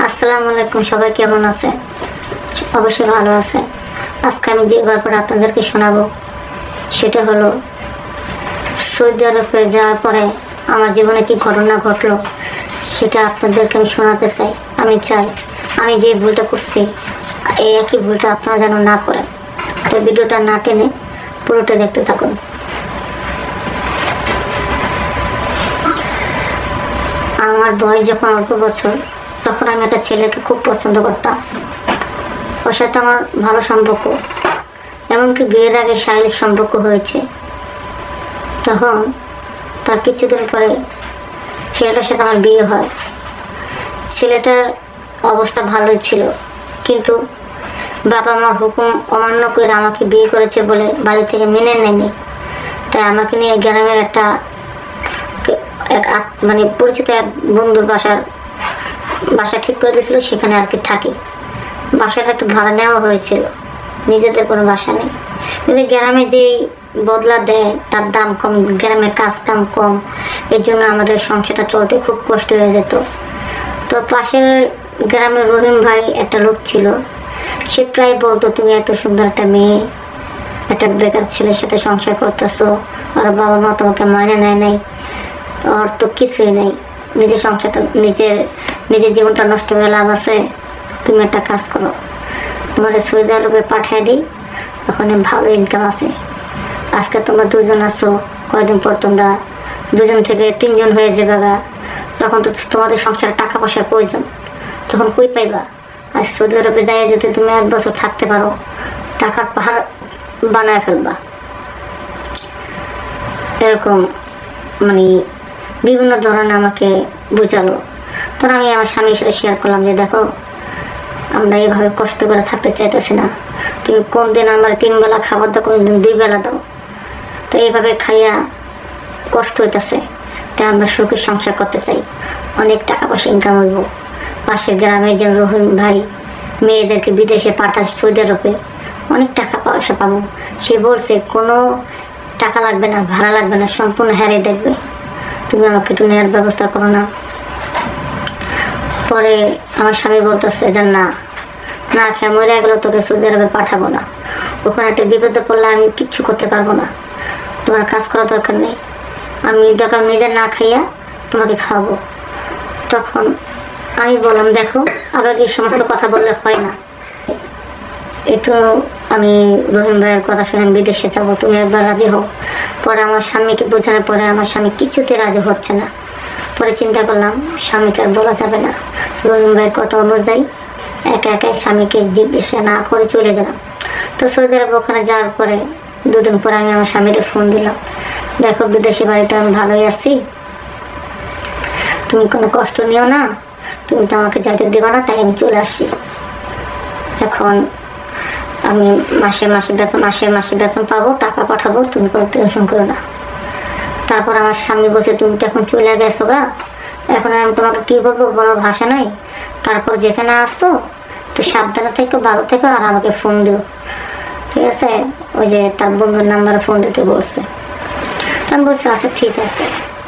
আসসালামু আলাইকুম, সবাই কেমন আছে? অবশ্যই ভালো আছে। আজকে আমি যে গল্পটা আপনাদেরকে শোনাবো সেটা হলো সৌদি আরবে যাওয়ার পরে আমার জীবনে কি ঘটনা ঘটলো সেটা আপনাদেরকে আমি শোনাতে চাই। আমি চাই আমি যে ভুলটা করছি এই একই ভুলটা আপনারা যেন না করেন। তো ভিডিওটা না টেনে পুরোটা দেখতে থাকুন। আমার বয়স যখন অল্প বছর তখন আমি একটা ছেলেকে খুব পছন্দ করতাম। ওর সাথে আমার ভালো সম্পর্ক, এমনকি বিয়ের আগে শারীরিক সম্পর্ক হয়েছে। তখন তার কিছুদিন পরে ছেলেটার সাথে আমার বিয়ে হয়। ছেলেটার অবস্থা ভালোই ছিল, কিন্তু বাবা আমার হুকুম অমান্য করে আমাকে বিয়ে করেছে বলে বাড়ি থেকে মেনে নেয়নি। তাই আমাকে নিয়ে গ্রামের একটা মানে পরিচিত এক বন্ধুর বাসা ঠিক করে দিয়েছিল, সেখানে আর কি থাকি। বাসাটা একটু ভাড়া নেওয়া হয়েছিল, নিজেদের কোনো বাসা নেই। কিন্তু গ্রামে যেই বদলা দেয় তার দাম কম, গ্রামে কাজ কাম কম, এর জন্য আমাদের সংসারটা চলতে খুব কষ্ট হয়ে যেত। তো পাশের গ্রামের রহিম ভাই একটা লোক ছিল, সে প্রায় বলতো তুমি এত সুন্দর একটা মেয়ে একটা বেকার ছেলের সাথে সংসার করতেছো, আর বাবা মা তোমাকে মানে নেয় নাই, ওর তো কিছুই নেই, নিজের সংসারটা নিজের জীবনটা নষ্ট করে লাভ আছে, তুমি একটা কাজ করো, তোমার সৌদি আরবে পাঠিয়ে দিই, ওখানে ভালো ইনকাম আছে। আজকে তোমরা দুজন আছো, কয়েকদিন পর তোমরা দুজন থেকে তিনজন হয়ে যাবে গা, তখন তো তোমাদের সংসারে টাকা পয়সার প্রয়োজন, তখন কই পাইবা? আর সৌদি আরবে যাই যদি তুমি 1 বছর থাকতে পারো, টাকার পাহাড় বানায় ফেলবা। এরকম মানে বিভিন্ন ধরনের আমাকে বোঝালো। তখন আমি আমার স্বামীর সাথে শেয়ার করলাম যে দেখো, আমরা এইভাবে কষ্ট করে থাকতে চাইতেছি না, তুমি কোন দিন আমার 3 বেলা খাবার দাও, কোন দিন 2 বেলা দাও, তো এইভাবে খাইয়া কষ্ট হইতেছে। তাই আমরা সুখের সংসার করতে চাই, অনেক টাকা পয়সা ইনকাম হইব। পাশের গ্রামে যে রহিম ভাই মেয়েদেরকে বিদেশে পাঠায় সৌদি আরবে, অনেক টাকা পয়সা পাবো। সে বলছে কোনো টাকা লাগবে না, ভাড়া লাগবে না, সম্পূর্ণ হারিয়ে দেখবে, তুমি আমাকে একটু নেওয়ার ব্যবস্থা করো না। পরে আমার স্বামী বলতেছে যে না খেয়ে মরে গেলো, তোকে সৌদি আরবে পাঠাবো না, ওখানে একটা বিপদে পড়লে আমি কিচ্ছু করতে পারবো না, তোমার কাজ করার দরকার নেই, আমি দরকার নিজে না খাইয়া তোমাকে খাওয়াবো। তখন আমি বললাম দেখো, আবার এই সমস্ত কথা বললে হয় না, একটু আমি রহিম ভাইয়ের কথা শুনে বিদেশে যাবো, তুমি একবার রাজি হও। পরে আমার স্বামীকে বোঝানোর পরে আমার স্বামী কিছুতে রাজি হচ্ছে না। পরে চিন্তা করলাম স্বামীকে আর বলা যাবে না, রহিম ভাইয়ের কথা অনুযায়ী একা একাই স্বামীকে জিজ্ঞাসা না করে চলে গেলাম। তো সৌদি আরব ওখানে যাওয়ার পরে 2 দিন পরে আমি আমার স্বামীকে ফোন দিলাম, দেখো বিদেশি বাড়িতে আমি ভালোই আছি, তুমি কোনো কষ্ট নিও না, তুমি তো আমাকে যাইতে দেবা না, তাই আমি চলে আসছি। এখন আমি মাসে মাসে বেতন পাবো, টাকা পাঠাবো, তুমি কোনো টেনশন করো না। তারপর আমার স্বামী বলছে তুমি তো এখন চলে গেছো গা, এখন আমি তোমাকে কি বলবো, বলার ভাষা নাই, তারপর যেখানে আসছো একটু সাবধানে থেকো, ভালো থেকো, আর আমাকে ফোন দিও, ঠিক আছে? ওই যে তার বন্ধুর নাম্বারে ফোন দিতে বলছে। আমি বলছি আচ্ছা ঠিক আছে।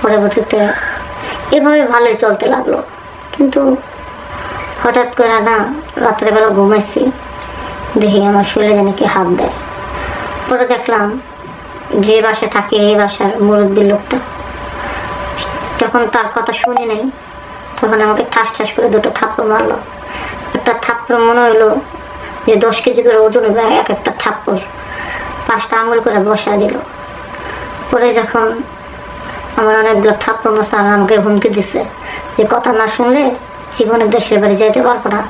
পরবর্তীতে এভাবে ভালোই চলতে লাগলো, কিন্তু হঠাৎ করে না রাত্রেবেলা ঘুমাইছি, দেখি আমার শরীরে যেন কি হাত দেয়। পরে দেখলাম যে বাসায় থাকে এই বাসার মুরব্বীর লোকটা, তখন তার কথা শুনি নাই, তখন আমাকে ঠাস ঠাস করে 2টো থাপ্পড় মারলো। একটা থাপ্পড় মনে হইলো যে 10 কেজি করে ওজন হবে, এক একটা থাপ্পড় 5টা আঙুল করে বসায় দিল। পরে যখন আমার অনেকগুলো থাপ্পড় মশা আমাকে হুমকি দিচ্ছে যে কথা না শুনলে জীবনে দেশের বাড়ি যাইতে পারবো না,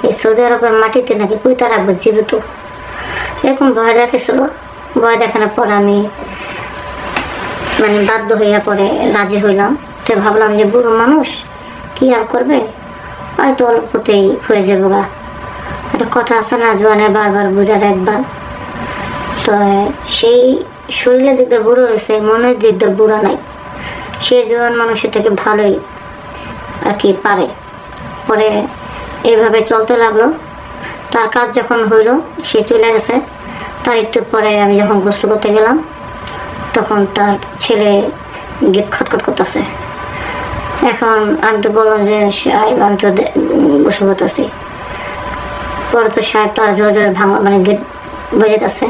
এই সৌদি আরবের মাটিতে নাকি পুঁতা রাখবো জীবিত, এরকম ভয় দেখেছিল। ভয় দেখানোর পর আমি মানে বাধ্য হইয়া পরে রাজি হইলাম। তো ভাবলাম যে বুড়ো মানুষ কি আর করবে, হয়তো অল্পতেই হয়ে যাবো গা, একটা কথা আছে না, জোয়ানের বারবার বুড়ার একবার। তো সেই শরীরের দিক দিয়ে বুড়ো হয়েছে, মনের দিক দিয়ে বুড়া নাই, সে জোয়ান মানুষের থেকে ভালোই আর কি পারে। পরে এইভাবে চলতে লাগলো। তার কাজ যখন হইলো সে চলে গেছে, তার একটু পরে আমি যখন গোসল করতে গেলাম তখন তার ছেলে গেট খটখট করতেছে। এখন আমি তো বললাম যে সাহেব আমি তো গোসল করতেছি। পরে তো সাহেব তো আর জোরে জোরে ভাঙা মানে গেট বেজেতেছে।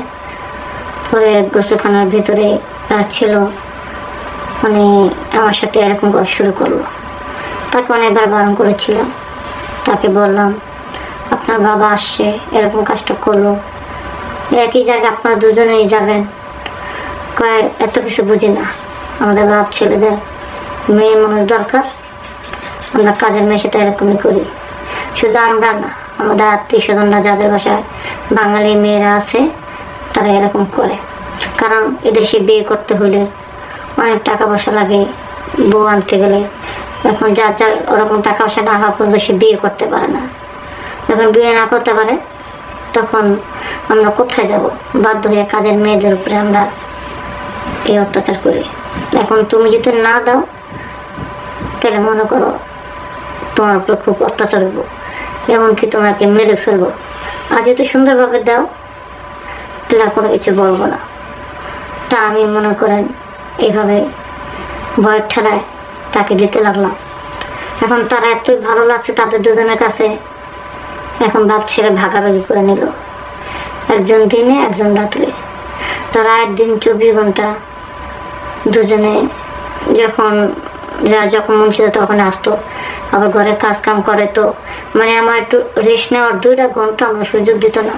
পরে গোসলখানার ভিতরে তার ছিল মানে আমার সাথে এরকম করা শুরু করলো। তাকে অনেকবার বারণ করেছিলাম, তাকে বললাম আপনার বাবা আসছে এরকম কাজটা করলো, একই জায়গায় আপনারা দুজনেই যাবেন। কয় এত কিছু বুঝি না, আমাদের বাপ ছেলেদের মেয়ে মানুষ দরকার, আমরা কাজের মেয়ের সাথে এরকমই করি। শুধু আমরা না, আমাদের আত্মীয় স্বজনরা যাদের বাসায় বাঙালি মেয়েরা আছে তারা এরকম করে। কারণ এদেশে বিয়ে করতে হলে অনেক টাকা পয়সা লাগে, বউ আনতে গেলে। এখন যার যার ওরকম টাকা পয়সা না হওয়া পর্যন্ত সে বিয়ে করতে পারে না। যখন বিয়ে না করতে পারে তখন আমরা কোথায় যাব? বাধ্য হয়ে কাজের মেয়েদের উপরে আমরা এই অত্যাচার করি। এখন তুমি যদি না দাও তাহলে মনে করো তোমার উপরে খুব অত্যাচার হবো, এমনকি তোমাকে মেরে ফেলবো। আর যেহেতু সুন্দরভাবে দাও তাহলে কোনো কিছু বলবো না। তা আমি মনে করেন এইভাবে ভয়ের ঠেলায় তাকে দিতে লাগলাম। এখন তারা এতই ভালো লাগছে তাদের দুজনের কাছে, এখন বাপ ছেলে ভাগাভাগি করে নিল, একজন দিনে একজন রাত্রে। রাত দিন 24 ঘন্টা দুজনে যখন যখন মন ছিল তখন আসতো, আবার ঘরের কাজ কাম করে। তো মানে আমার একটু রেস্ট নেওয়ার 2টা ঘন্টা আমরা সুযোগ দিত না।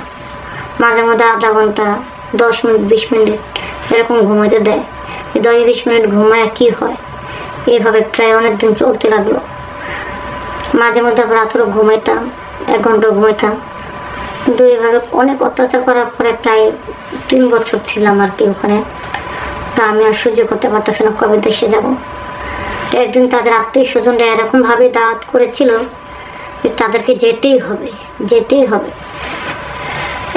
মাঝে মধ্যে আধা ঘন্টা 10 মিনিট 20 মিনিট এরকম ঘুমাইতে দেয়। 10-20 মিনিট ঘুমায় কি হয়, এইভাবে প্রায় অনেক দিন চলতে লাগলো। মাঝে মধ্যে রাতেরও ঘুমাইতাম, 1 ঘন্টা ঘুমাইতাম। কিন্তু এইভাবে অনেক অত্যাচার করার পরে প্রায় 3 বছর ছিলাম আর কি ওখানে। তা আমি আর সহ্য করতে পারতেছি না, কবে দেশে যাব। একদিন তাদের আত্মীয় স্বজনরা এরকমভাবে দাওয়াত করেছিল যে তাদেরকে যেতেই হবে, যেতেই হবে।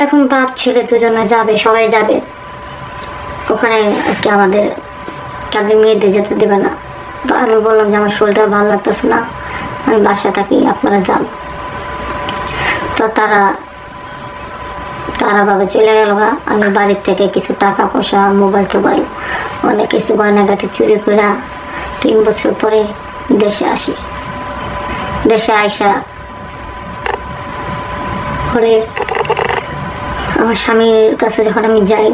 এখন বাপ ছেলে দুজনে যাবে, সবাই যাবে ওখানে আর কি। আমাদের কাজের মেয়েদের যেতে দেবে না। তো আমি বললাম যে আমার শরীরটা ভালো লাগতেছে না, আমি বাসায় থাকি, আপনারা যান। তো তারা ভাবে চলে গেল। আমি বাড়ির থেকে কিছু টাকা পয়সা, মোবাইল টোবাইল অনেক কিছু গয়নাগাটি চুরি করে 3 বছর পরে দেশে আসি। দেশে আইসা পরে আমার স্বামীর কাছে যখন আমি যাই,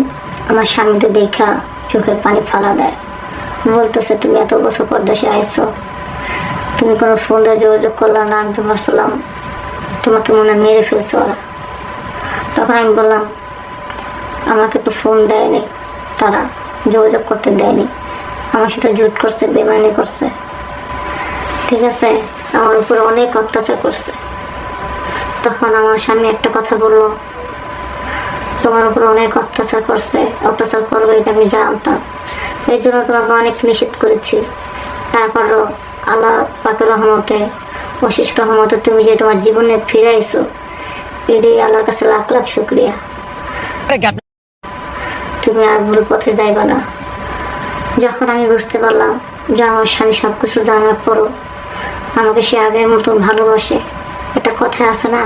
আমার স্বামী তো দেখা চোখের পানি ফালা দেয়, বলতেছে তুমি এত বছর পর দেশে আইসো, তুমি কোনো ফোন দিয়ে যোগাযোগ করলা না? আমি তো ভাবছিলাম তোমাকে মনে হয় মেরে ফেলছো ওরা। তখন আমি বললাম আমাকে তো ফোন দেয়নি, তারা যোগাযোগ করতে দেয়নি, আমার সাথে জুট করছে, বেমানি করছে, ঠিক আছে, আমার উপরে অনেক অত্যাচার করছে। তখন আমার স্বামী একটা কথা বললো, তোমার উপর অনেক অত্যাচার করছে, অত্যাচার করবে এটা আমি জানতাম, এই জন্য তোমাকে অনেক নিষেধ করেছি। তারপরও আল্লাহ পাকের রহমতে, অশেষ রহমতে তুমি যে তোমার জীবনে ফিরে আইছো, এটাই আল্লাহর কাছে লাখ লাখ শুকরিয়া। তুমি আর ভুল পথে যাইবা না। যখন আমি বুঝতে পারলাম যে আমার স্বামী সব কিছু জানার পরও আমাকে সে আগের মতো ভালোবাসে, একটা কথা আছে না,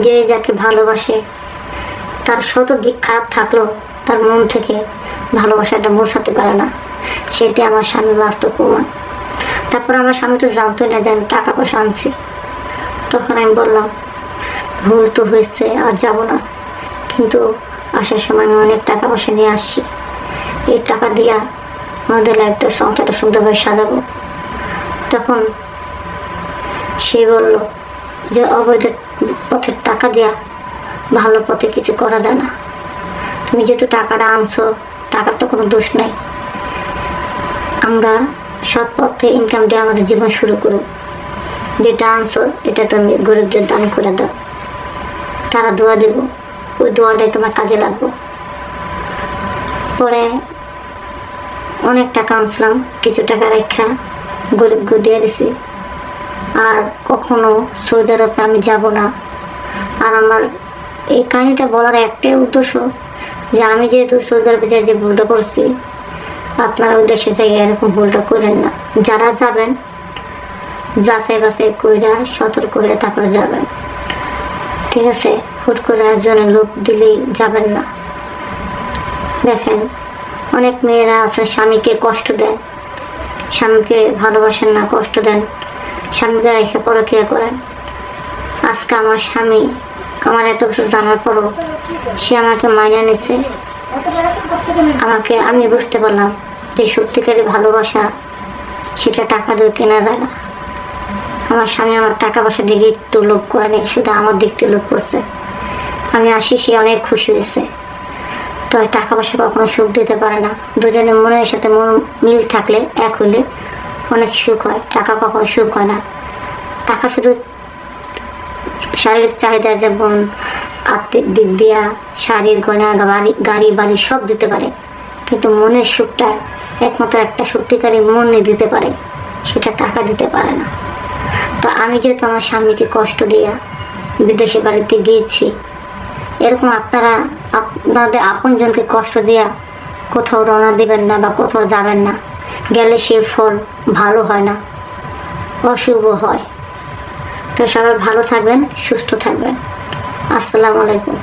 যে যাকে ভালোবাসে তার শত দিক খারাপ থাকলেও তার মন থেকে ভালোবাসাটা মোছাতে পারে না, সেটি আমার স্বামী বাস্তব প্রমাণ। তারপর আমার স্বামী তো জানতো না যে আমি টাকা পয়সা আনছি। তখন আমি বললাম ভুল তো হয়েছে, আর যাব না, কিন্তু আসার সময় আমি অনেক টাকা পয়সা নিয়ে আসছি, এই টাকা দিয়া আমাদের লাইফটা সংসারটা সুন্দরভাবে সাজাবো। তখন সে বলল যে অবৈধ পথের টাকা দেয়া ভালো পথে কিছু করা যায় না, তুমি যেহেতু টাকাটা আনছো টাকার তো কোনো দোষ নাই, আমরা সৎ পথে ইনকাম দিয়ে আমাদের জীবন শুরু করব, যেটা আনছো এটা তুমি গরিবদের দান করে দাও, তারা দোয়া দেব, ওই দোয়াটাই তোমার কাজে লাগবে। পরে অনেক টাকা আনছিলাম, কিছু টাকা রেখা গরিবকে দিয়ে দিছি। আর কখনো সৌদি আরবে আমি যাব না। আর আমার এই কাহিনিটা বলার একটাই উদ্দেশ্য যে আমি যেহেতু সৌদি আরবে যাই, যে ভুলটা করছি, আপনারা ওই দেশে যাই এরকম ভুলটা করেন না। যারা যাবেন যাচাই বাছাই কইরা সতর্ক হয়ে তারপরে যাবেন, ঠিক আছে? হুট করে একজনের লোক দিলেই যাবেন না। দেখেন অনেক মেয়েরা আছে স্বামীকে কষ্ট দেয়, স্বামীকে ভালোবাসেন না, কষ্ট দেন, স্বামীকে রেখে পরকীয়া করেন। আজকে আমার স্বামী আমার এত কিছু জানার পরও সে আমাকে মাইনা নিছে। আমি বুঝতে পারলাম যে সত্যিকারই ভালোবাসা সেটা টাকা দিয়ে কেনা যায় না। আমার স্বামী আমার টাকা পয়সা দিকে একটু লোভ করেনি, শুধু আমার দিক থেকে লোভ করছে। আমি আসি, সে অনেক খুশি হয়েছে। তো টাকা পয়সা কখনো সুখ দিতে পারে না। দুজনের মনের সাথে মন মিল থাকলে, এক হইলে অনেক সুখ হয়। টাকা কখনো সুখ হয় না। টাকা শুধু শারীরিক চাহিদা, যেমন আর্থিক দিক দিয়া শাড়ির গয়না, গাড়ি বাড়ি সব দিতে পারে, কিন্তু মনের সুখটা একমাত্র একটা সত্যিকারী মনে দিতে পারে, সেটা টাকা দিতে পারে না। তো আমি যেহেতু আমার স্বামীকে কষ্ট দিয়া বিদেশে বাড়িতে গিয়েছি, এরকম আপনারা আপনাদের আপনজনকে কষ্ট দিয়া কোথাও রওনা দিবেন না বা কোথাও যাবেন না। গেলে সে ফল ভালো হয় না, অশুভ হয়। তো সবাই ভালো থাকবেন, সুস্থ থাকবেন। আসসালামু আলাইকুম।